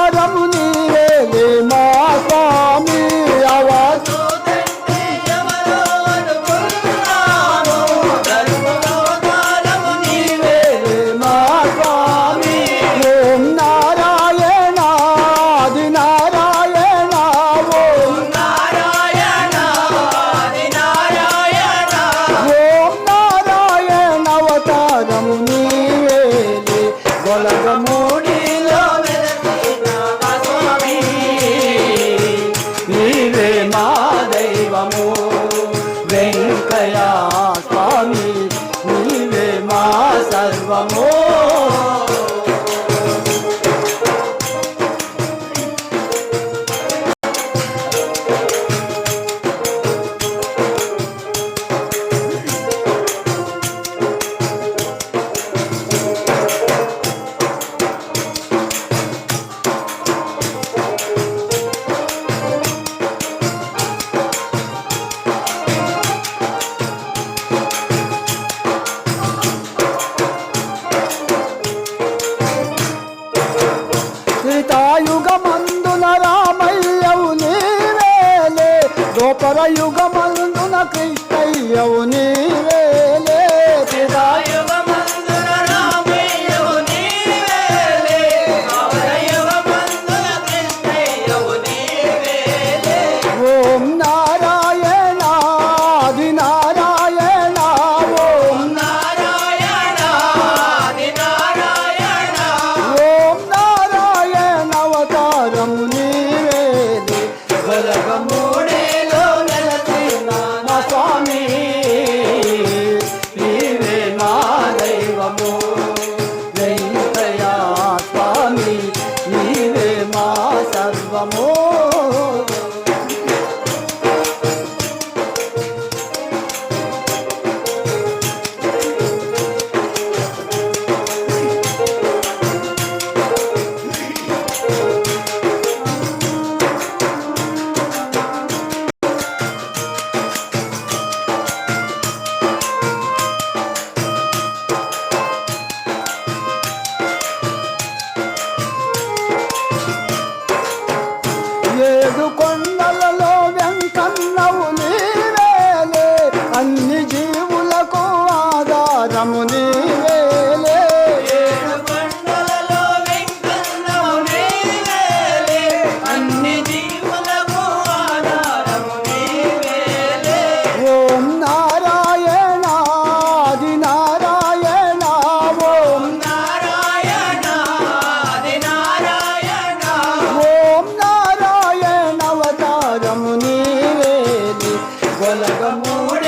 అవతారము నీవేలే మా స్వామి వెంకయ్య స్వామి నీవే మా సర్వము యుగమందున రామయ్యవు నీవేలే గోపర యుగమందున కృష్ణయ్యవు నీవేలే యుగమందున రామయ్యవు నీవేలే గోపర యుగమందున కృష్ణయ్యవు నీవేలే ఓం నారాయణ ఆది నారాయణ ఓం నారాయణ ఆది నారాయణ ఓం అవతారము నీవేలే గొలగమూడేలో నెలసిన నా స్వామి నీవే మా దైవము వెంకయ్య స్వామి నీవే మా సర్వము ఏడు కొండలలో వెంకన్నవు నీవేలే అన్ని జీవులకు ఆధారము నీవేలే ఏడు కొండలలో వెంకన్నవు నీవేలే అన్ని జీవులకు ఆధారము నీవేలే ఓం నారాయణ ఆది నారాయణ ఓం నారాయణ ఆది నారాయణ ఓం నారాయణ అవతారము నీవేలే గొలగమూడ